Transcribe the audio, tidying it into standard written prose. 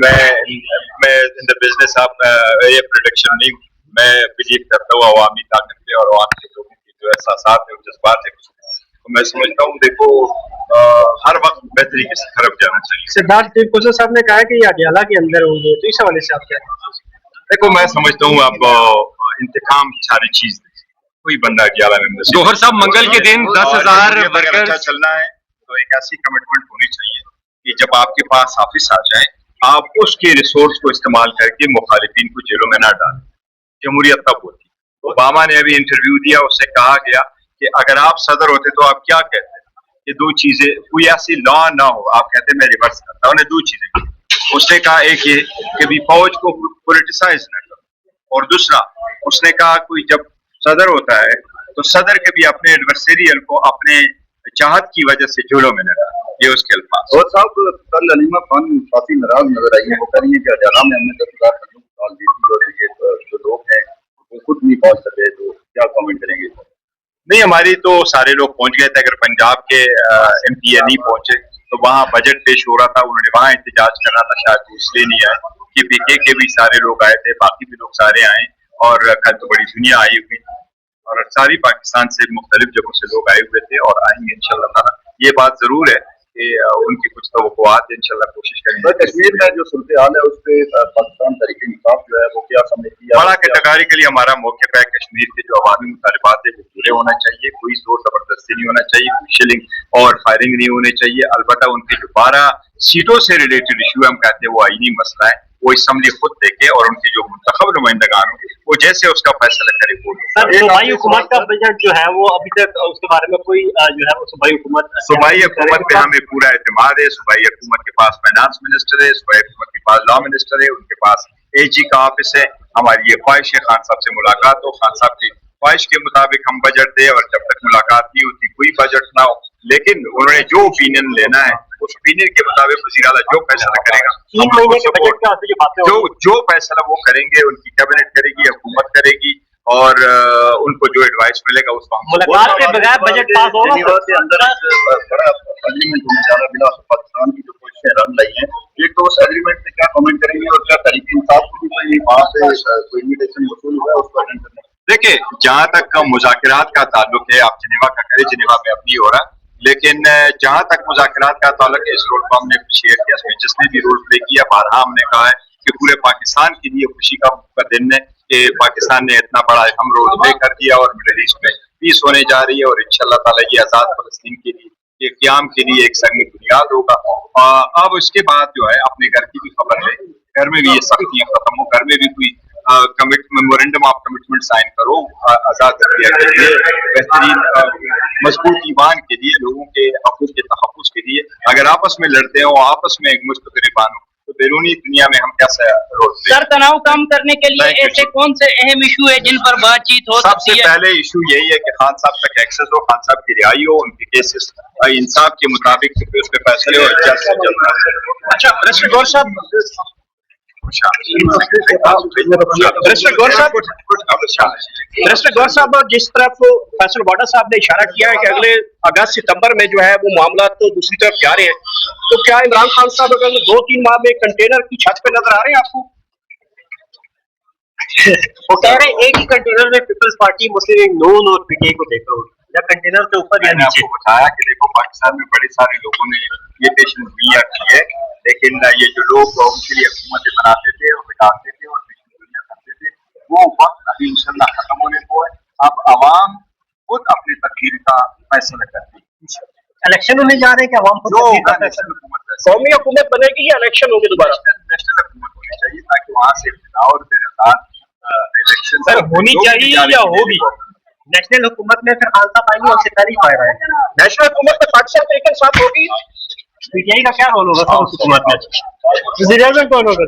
मैं in the business of ये production नहीं हूँ। मैं बिलीव करता हूँ अवामी ताकत पे और अवाम के लोगों की जो एहसासात है, जज्बात है, तो मैं समझता हूँ देखो हर वक्त बेहतरी की तरफ जाना चाहिए। सिद्धार्थ कोसर साहब ने कहा कि ये अडियाला के अंदर होंगे, तो इस हवाले से आप क्या कहें? देखो मैं समझता हूँ अब इंतकाम सारी चीज कोई बंदा अडियाला में जौहर साहब मंगल के दिन 10,000 वर्कर चलना है तो एक ऐसी कमिटमेंट होनी चाहिए कि जब आपके पास ऑफिस आ जाए आप उसके रिसोर्स को इस्तेमाल करके मुखालिफिन को जेलों में ना डालें। जमहूरियत तब होती। ओबामा ने अभी इंटरव्यू दिया, उससे कहा गया कि अगर आप सदर होते तो आप क्या कहते? ये दो चीजें, कोई ऐसी लॉ ना हो आप कहते मैं रिवर्स करता हूँ। दो चीजें उसने कहा, एक ये कि भी फौज को पोलिटिसाइज न करो, और दूसरा उसने कहा कोई जब सदर होता है तो सदर के भी अपने एडवर्सेरियल को अपने चाहत की वजह से जेलों में न डालें। ये उसके अल्फाज। और साहब कल अलीमा खान काफी नाराज नजर आई है, वो कह रही है कि अडियाला में हमने 10,000 करोड़ डाल दी थी और ये जो लोग हैं वो खुद नहीं पहुंच सके, तो क्या कमेंट करेंगे? नहीं, हमारी तो सारे लोग पहुंच गए थे। अगर पंजाब के MPA नहीं पहुंचे तो वहाँ बजट पेश हो रहा था, उन्होंने वहाँ एहतजाज करना था, शायद इसलिए नहीं आए। कि PK के भी सारे लोग आए थे, बाकी भी लोग सारे आए, और कल तो बड़ी दुनिया आई हुई और सारी पाकिस्तान से मुख्तलिफ जगहों से लोग आए हुए थे और आएंगे इंशाल्लाह ताला। ये बात जरूर है कि उनकी कुछ तवक्कुआत इंशाल्लाह कोशिश करेंगे। कश्मीर में जो सूरत हाल है उस पर पाकिस्तान तरीके इंसाफ जो है वो क्या समझती है? बड़ा कैटेगोरिकली हमारा मौक़िफ़ है, कश्मीर के जो अवामी मुतालिबात है वो पूरे होना चाहिए, कोई जोर जबरदस्ती नहीं होना चाहिए, कोई शिलिंग और फायरिंग नहीं होनी चाहिए। अलबत्ता उनके जो 12 सीटों से रिलेटेड इशू हम कहते हैं वो आईनी मसला है, वो असम्बली खुद देखे और उनके जो मुंतखब नुमाइंदगान हो वो जैसे उसका फैसला करे। सूबाई हुकूमत का बजट जो है वो अभी तक उसके बारे में कोई जो है वो सूबाई हुकूमत पे हमें पूरा एतमाद है। सूबाई हुकूमत के पास फाइनेंस मिनिस्टर है, सूबाई हुकूमत के पास लॉ मिनिस्टर है, उनके पास AG का ऑफिस है। हमारी ये ख्वाहिश है खान साहब से मुलाकात हो, खान साहब की ख्वाहिश के मुताबिक हम बजट दें, और जब तक मुलाकात नहीं होती कोई बजट ना हो। लेकिन उन्होंने जो ओपिनियन लेना है उस ओपिनियन के मुताबिक वज़ीर आला जो फैसला करेगा, 3 महीने के बजट का जो फैसला वो करेंगे, उनकी कैबिनेट करेगी, हुकूमत करेगी, और उनको जो एडवाइस मिलेगा उसको मुलाकात के बगैर बजट पास होगा। अंदर बड़ा एग्रीमेंट होने जा रहा है बिना पाकिस्तान की जो कोशिशें रन रही हैं, एक तो उस एग्रीमेंट से क्या कमेंट करेंगे और क्या तरीके इंसाफ की कोई वहाँ से कोई इन्विटेशन वसूल हुआ है उसको अटेंड करने? देखिए, जहाँ तक मुज़ाकरात का ताल्लुक है, आप जिनेवा का करें, जिनेवा में अब नहीं हो रहा, लेकिन जहाँ तक मुज़ाकरात का ताल्लुक है इस रोल को हमने शेयर किया, इसमें जिसने भी रोल प्ले किया, बारहा हमने कहा है कि पूरे पाकिस्तान के लिए खुशी का दिन है कि पाकिस्तान ने इतना बड़ा अहम रोल प्ले कर दिया और मिडल ईस्ट में पीस होने जा रही है, और इंशाल्लाह ताला ये आज़ाद फलस्तीन के लिए ये क़याम के लिए एक संग बुनियाद होगा। अब उसके बाद जो है अपने घर की भी खबर है, घर में भी ये सख्तियाँ खत्म हो, घर में भी कोई मेमोरेंडम ऑफ कमिटमेंट साइन करो आज़ाद दरिया के लिए, बेहतरीन मजबूत ईमान के लिए, लोगों के हकूक़ के तहफ़्फ़ुज़ के लिए। अगर आपस में लड़ते हो, आपस में एक मुस्तक़िल हो, तो बैरूनी दुनिया में हम कैसे रोल प्ले? सर, तनाव कम करने के लिए ऐसे कौन से अहम इशू है जिन पर बातचीत हो सकती है? सबसे पहले इशू यही है कि खान साहब तक एक्सेस हो, खान साहब की रिहाई हो, उनके केसेस इंसाफ के मुताबिक उस पर फैसले और जल्द से जल्द। अच्छा, मिस्टर गौर साहब, जिस तरफ फैसल वाडा साहब ने इशारा किया है कि अगले अगस्त सितंबर में जो है वो मामला तो दूसरी तरफ जा रहे हैं, तो क्या इमरान खान साहब अगर 2-3 माह में कंटेनर की छत पे नजर आ रहे हैं आपको? वो कह रहे हैं एक ही कंटेनर में पीपल्स पार्टी, मुस्लिम लीग नून और PK को देखो, या कंटेनर के ऊपर या नीचे। आपको बताया कि देखो पाकिस्तान में बड़े सारे लोगों ने ये पेशन गोइयां की है, लेकिन ये जो लोग उनके लिए हुकूमतें बनाते थे और बिठाते थे और पेशन गोइयां करते थे, वो वक्त अभी इंशाल्लाह खत्म होने को है। अब अवाम खुद अपनी तकदीर का फैसला करती है। इलेक्शन होने जा रहे हैं कि अवाम खुद कौमी हुकूमत बनेगी या इलेक्शन होगी दोबारा? नेशनल हुकूमत होनी चाहिए ताकि वहाँ से और इलेक्शन होनी चाहिए या होगी? नेशनल हुकूमत में फिर खान साहब आएंगे, उससे पहले ही फायदा है। नेशनल हुकूमत में पाकिस्तान तरीके के साथ होगी, PTI का क्या रोल होगा सर उस हुकूमत में? वज़ीर आज़म कौन होगा?